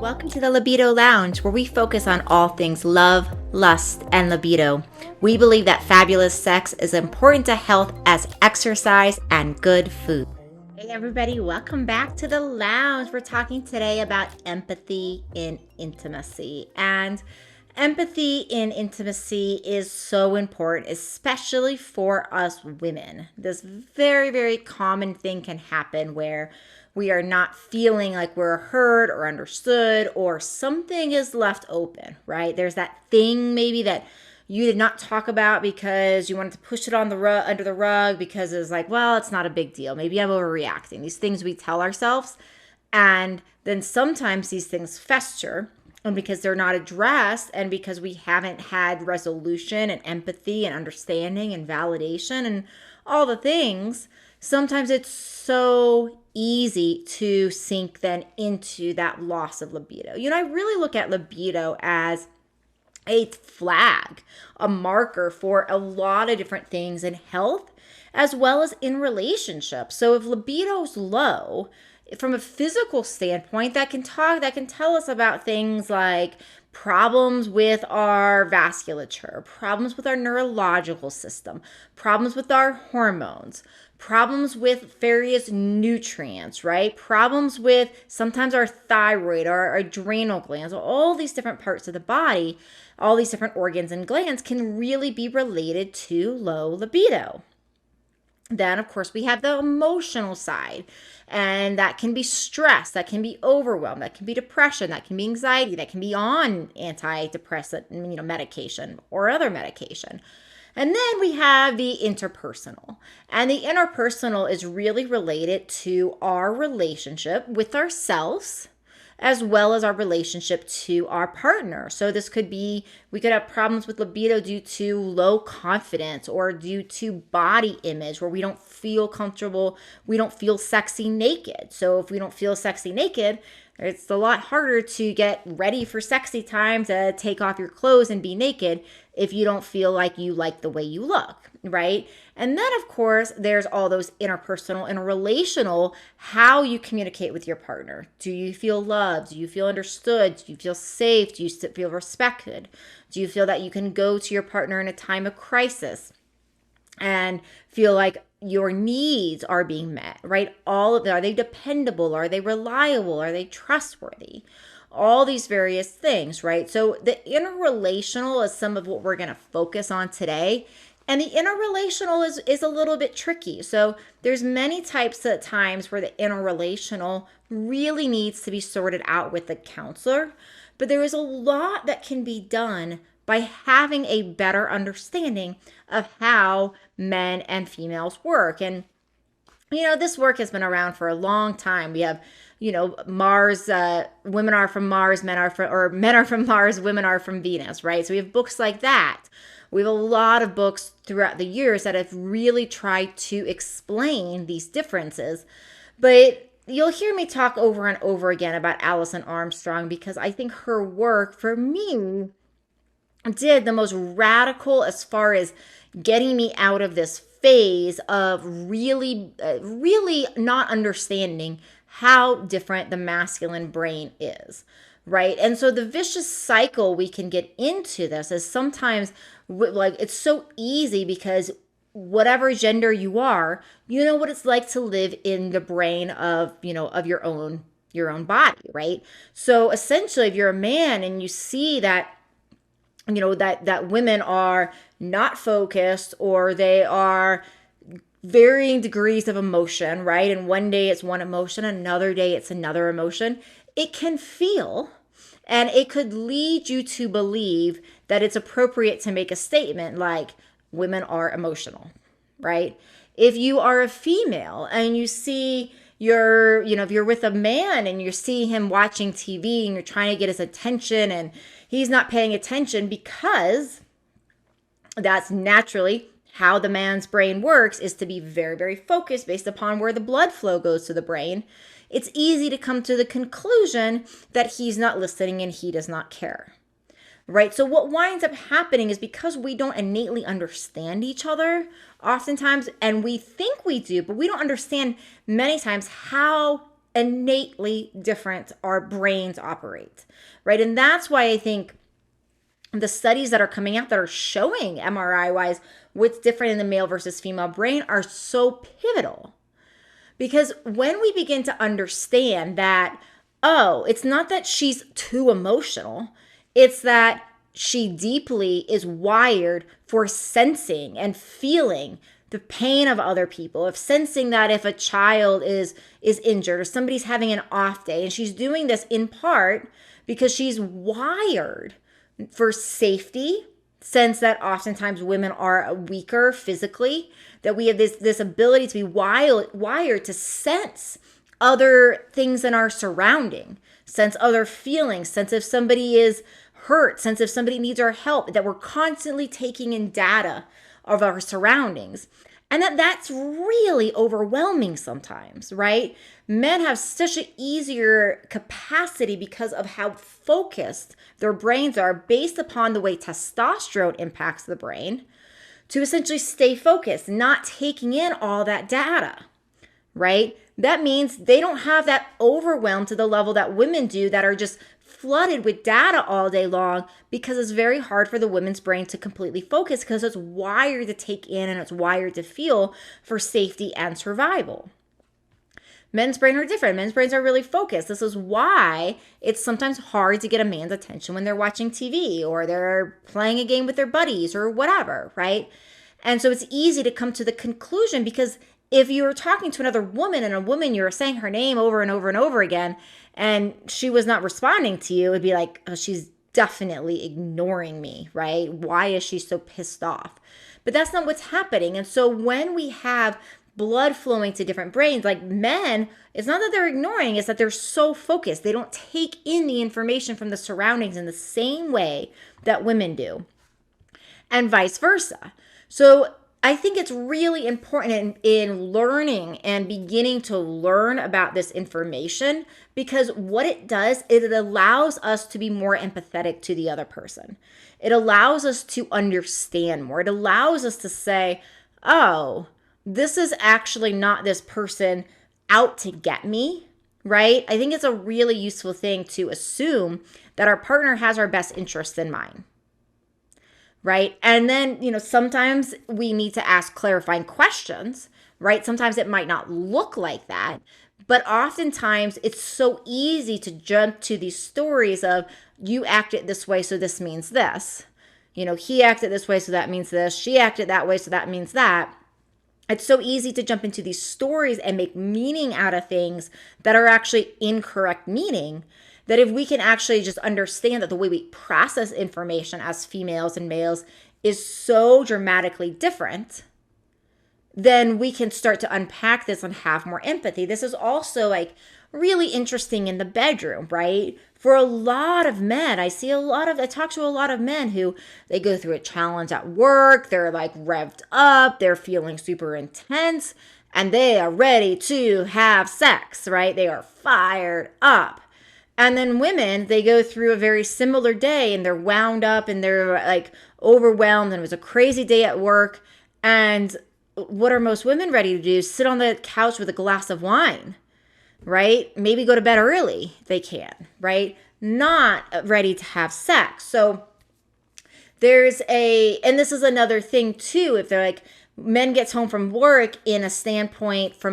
Welcome to the Libido Lounge, where we focus on all things love, lust, and libido. We believe that fabulous sex is important to health as exercise and good food. Hey everybody, welcome back to the lounge. We're talking today about empathy in intimacy. And empathy in intimacy is so important, especially for us women. This very, very common thing can happen where we are not feeling like we're heard or understood, or something is left open, right? There's that thing maybe that you did not talk about because you wanted to push it on the under the rug because it's like, well, it's not a big deal. Maybe I'm overreacting. These things we tell ourselves, and then sometimes these things fester, and because they're not addressed, and because we haven't had resolution and empathy and understanding and validation and all the things, sometimes it's so easy to sink then into that loss of libido. I really look at libido as a flag, a marker for a lot of different things in health as well as in relationships. So if libido's low, from a physical standpoint, that can tell us about things like problems with our vasculature, problems with our neurological system, problems with our hormones, problems with various nutrients, right? Problems with sometimes our thyroid, our adrenal glands, all these different parts of the body, all these different organs and glands can really be related to low libido. Then, of course, we have the emotional side, and that can be stress, that can be overwhelm, that can be depression, that can be anxiety, that can be on antidepressant, medication or other medication. And then we have the interpersonal, and the interpersonal is really related to our relationship with ourselves as well as our relationship to our partner. So this could be, we could have problems with libido due to low confidence or due to body image where we don't feel comfortable, we don't feel sexy naked. So if we don't feel sexy naked, it's a lot harder to get ready for sexy time, to take off your clothes and be naked if you don't feel like you like the way you look, right? And then, of course, there's all those interpersonal and relational, how you communicate with your partner. Do you feel loved? Do you feel understood? Do you feel safe? Do you feel respected? Do you feel that you can go to your partner in a time of crisis and feel like your needs are being met, right? Are they dependable? Are they reliable? Are they trustworthy? All these various things, right? So the interrelational is some of what we're going to focus on today. And the interrelational is a little bit tricky. So there's many types of times where the interrelational really needs to be sorted out with a counselor. But there is a lot that can be done by having a better understanding of how men and females work. And, this work has been around for a long time. We have, Mars, women are from Mars, men are from Mars, women are from Venus, right? So we have books like that. We have a lot of books throughout the years that have really tried to explain these differences. But you'll hear me talk over and over again about Alison Armstrong because I think her work, for me, did the most radical as far as getting me out of this phase of really not understanding how different the masculine brain is, right? And so the vicious cycle we can get into this is sometimes it's so easy because whatever gender you are, you know what it's like to live in the brain of your own body, right? So essentially, if you're a man and you see that that women are not focused, or they are varying degrees of emotion, right? And one day it's one emotion, another day it's another emotion. It can feel, and it could lead you to believe that it's appropriate to make a statement like women are emotional, right? If you are a female and you see if you're with a man and you see him watching TV and you're trying to get his attention and he's not paying attention, because that's naturally how the man's brain works, is to be very, very focused based upon where the blood flow goes to the brain. It's easy to come to the conclusion that he's not listening and he does not care, right? So what winds up happening is, because we don't innately understand each other oftentimes, and we think we do, but we don't understand many times how innately different our brains operate, right? And that's why I think the studies that are coming out that are showing MRI wise what's different in the male versus female brain are so pivotal. Because when we begin to understand that, oh, it's not that she's too emotional, it's that she deeply is wired for sensing and feeling the pain of other people, of sensing that if a child is injured or somebody's having an off day, and she's doing this in part because she's wired for safety, sense that oftentimes women are weaker physically, that we have this ability to be wired to sense other things in our surrounding, sense other feelings, sense if somebody is hurt, sense if somebody needs our help, that we're constantly taking in data of our surroundings. And that's really overwhelming sometimes, right? Men have such an easier capacity because of how focused their brains are based upon the way testosterone impacts the brain to essentially stay focused, not taking in all that data, right? That means they don't have that overwhelm to the level that women do, that are just flooded with data all day long, because it's very hard for the women's brain to completely focus because it's wired to take in and it's wired to feel for safety and survival. Men's brains are different. Men's brains are really focused. This is why it's sometimes hard to get a man's attention when they're watching TV or they're playing a game with their buddies or whatever, right? And so it's easy to come to the conclusion, because if you were talking to another woman and a woman, you were saying her name over and over and over again, and she was not responding to you, it'd be like, oh, she's definitely ignoring me, right? Why is she so pissed off? But that's not what's happening. And so when we have blood flowing to different brains, like men, it's not that they're ignoring, it's that they're so focused. They don't take in the information from the surroundings in the same way that women do, and vice versa. So I think it's really important in learning and beginning to learn about this information, because what it does is it allows us to be more empathetic to the other person. It allows us to understand more. It allows us to say, oh, this is actually not this person out to get me, right? I think it's a really useful thing to assume that our partner has our best interests in mind. Right? And then, sometimes we need to ask clarifying questions, right? Sometimes it might not look like that, but oftentimes it's so easy to jump to these stories of, you acted this way, so this means this. He acted this way, so that means this. She acted that way, so that means that. It's so easy to jump into these stories and make meaning out of things that are actually incorrect meaning. That if we can actually just understand that the way we process information as females and males is so dramatically different, then we can start to unpack this and have more empathy. This is also like really interesting in the bedroom, right? For a lot of men, I talk to a lot of men who they go through a challenge at work, they're like revved up, they're feeling super intense, and they are ready to have sex, right? They are fired up. And then women, they go through a very similar day and they're wound up and they're like overwhelmed, and it was a crazy day at work. And what are most women ready to do? Sit on the couch with a glass of wine, right? Maybe go to bed early. They can, right? Not ready to have sex. So and this is another thing too, if they're like, men gets home from work from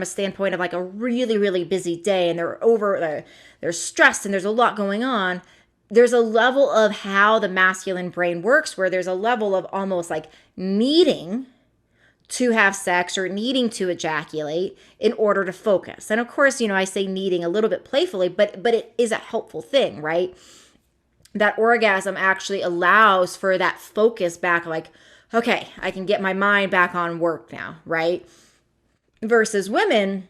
a standpoint of like a really, really busy day, and they're stressed and there's a lot going on. There's a level of how the masculine brain works where there's a level of almost like needing to have sex or needing to ejaculate in order to focus. And of course, I say needing a little bit playfully, but it is a helpful thing, right? That orgasm actually allows for that focus back, like, okay, I can get my mind back on work now, right? Versus women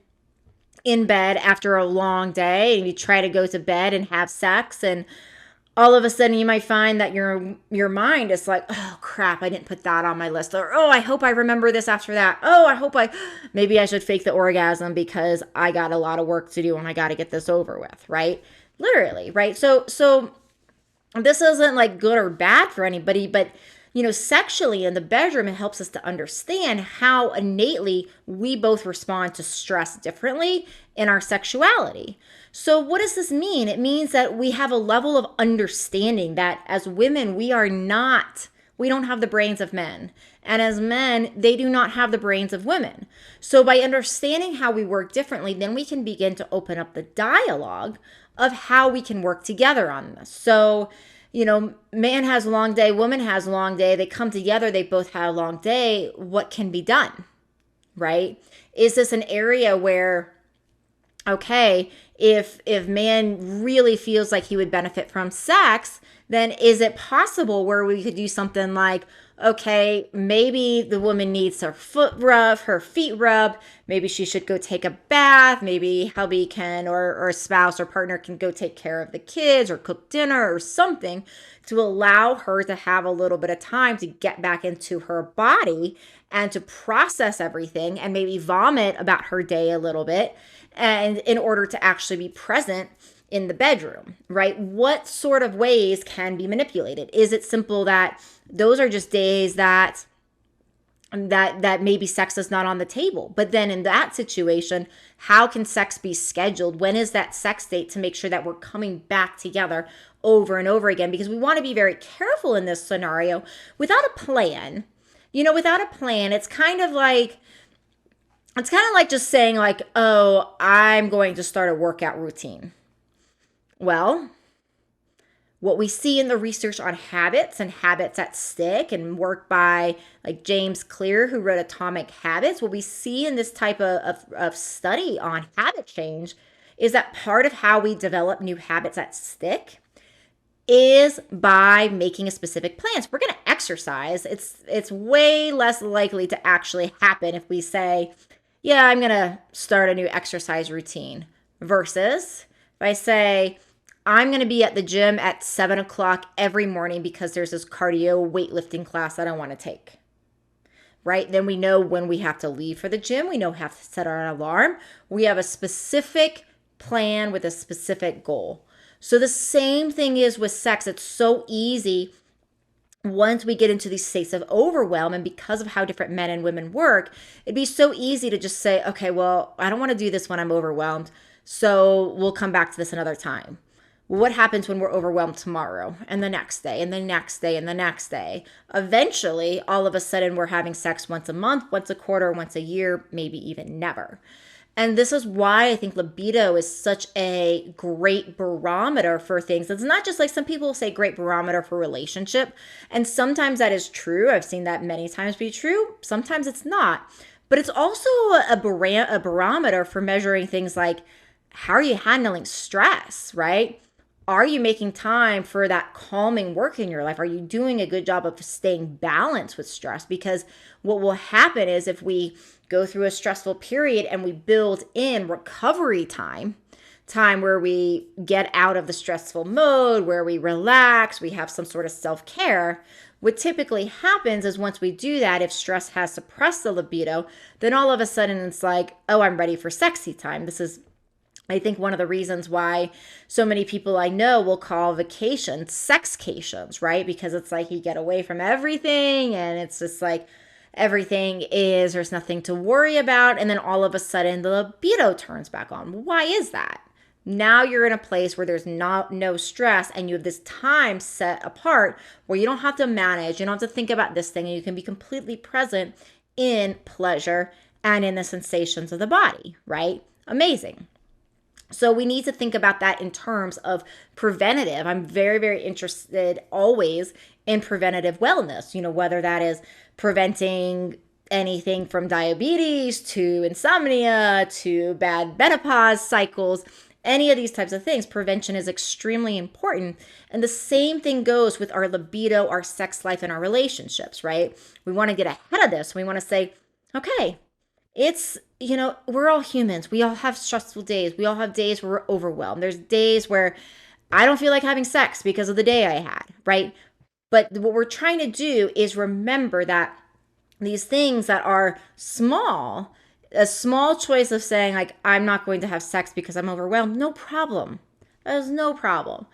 in bed after a long day, and you try to go to bed and have sex, and all of a sudden you might find that your mind is like, oh crap, I didn't put that on my list. Or, oh, I hope I remember this after that. Oh, maybe I should fake the orgasm because I got a lot of work to do and I got to get this over with, right? Literally, right? So this isn't like good or bad for anybody, but sexually in the bedroom, it helps us to understand how innately we both respond to stress differently in our sexuality. So, what does this mean? It means that we have a level of understanding that as women, we don't have the brains of men. And as men, they do not have the brains of women. So, by understanding how we work differently, then we can begin to open up the dialogue of how we can work together on this. So, man has a long day, woman has a long day. They come together, they both have a long day. What can be done, right? Is this an area where, okay, if man really feels like he would benefit from sex, then is it possible where we could do something like, okay, maybe the woman needs her feet rubbed. Maybe she should go take a bath. Maybe hubby can, or a spouse or partner can go take care of the kids or cook dinner or something to allow her to have a little bit of time to get back into her body and to process everything and maybe vomit about her day a little bit, and in order to actually be present in the bedroom, right? What sort of ways can be manipulated? Is it simple that those are just days that maybe sex is not on the table? But then in that situation, how can sex be scheduled? When is that sex date to make sure that we're coming back together over and over again? Because we want to be very careful in this scenario. Without a plan, it's kind of like just saying like, oh, I'm going to start a workout routine. Well, what we see in the research on habits and habits that stick and work by like James Clear, who wrote Atomic Habits, what we see in this type of study on habit change is that part of how we develop new habits that stick is by making a specific plan. So we're going to exercise. It's way less likely to actually happen if we say, yeah, I'm going to start a new exercise routine, versus if I say, I'm going to be at the gym at 7 o'clock every morning because there's this cardio weightlifting class that I want to take, right? Then we know when we have to leave for the gym. We know we have to set our alarm. We have a specific plan with a specific goal. So the same thing is with sex. It's so easy once we get into these states of overwhelm, and because of how different men and women work, it'd be so easy to just say, okay, well, I don't want to do this when I'm overwhelmed, so we'll come back to this another time. What happens when we're overwhelmed tomorrow and the next day and the next day and the next day? Eventually, all of a sudden, we're having sex once a month, once a quarter, once a year, maybe even never. And this is why I think libido is such a great barometer for things. It's not just like some people say great barometer for relationship. And sometimes that is true. I've seen that many times be true. Sometimes it's not. But it's also a barometer for measuring things like, how are you handling stress, right? Are you making time for that calming work in your life? Are you doing a good job of staying balanced with stress? Because what will happen is if we go through a stressful period and we build in recovery time where we get out of the stressful mode, where we relax, we have some sort of self-care, what typically happens is once we do that, if stress has suppressed the libido, then all of a sudden it's like, oh, I'm ready for sexy time. This is, I think, one of the reasons why so many people I know will call vacations sexcations, right? Because it's like you get away from everything and it's just like there's nothing to worry about. And then all of a sudden the libido turns back on. Why is that? Now you're in a place where there's no stress and you have this time set apart where you don't have to manage, you don't have to think about this thing, and you can be completely present in pleasure and in the sensations of the body, right? Amazing. So we need to think about that in terms of preventative. I'm very, very interested always in preventative wellness, whether that is preventing anything from diabetes to insomnia to bad menopause cycles, any of these types of things. Prevention is extremely important. And the same thing goes with our libido, our sex life, and our relationships, right? We want to get ahead of this. We want to say, okay, it's, we're all humans. We all have stressful days. We all have days where we're overwhelmed. There's days where I don't feel like having sex because of the day I had, right? But what we're trying to do is remember that these things that are small, a small choice of saying like, I'm not going to have sex because I'm overwhelmed, no problem. That is no problem.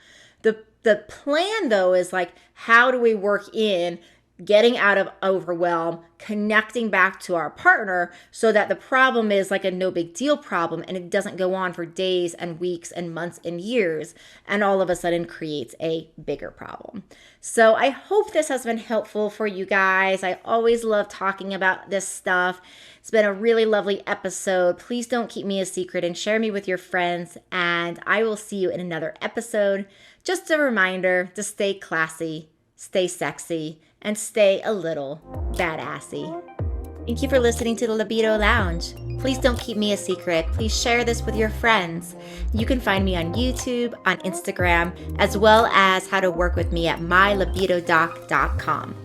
The plan though is like, how do we work in getting out of overwhelm, connecting back to our partner so that the problem is like a no big deal problem and it doesn't go on for days and weeks and months and years and all of a sudden creates a bigger problem. So I hope this has been helpful for you guys. I always love talking about this stuff. It's been a really lovely episode. Please don't keep me a secret and share me with your friends, and I will see you in another episode. Just a reminder to stay classy, stay sexy, and stay a little badassy. Thank you for listening to the Libido Lounge. Please don't keep me a secret. Please share this with your friends. You can find me on YouTube, on Instagram, as well as how to work with me at mylibidodoc.com.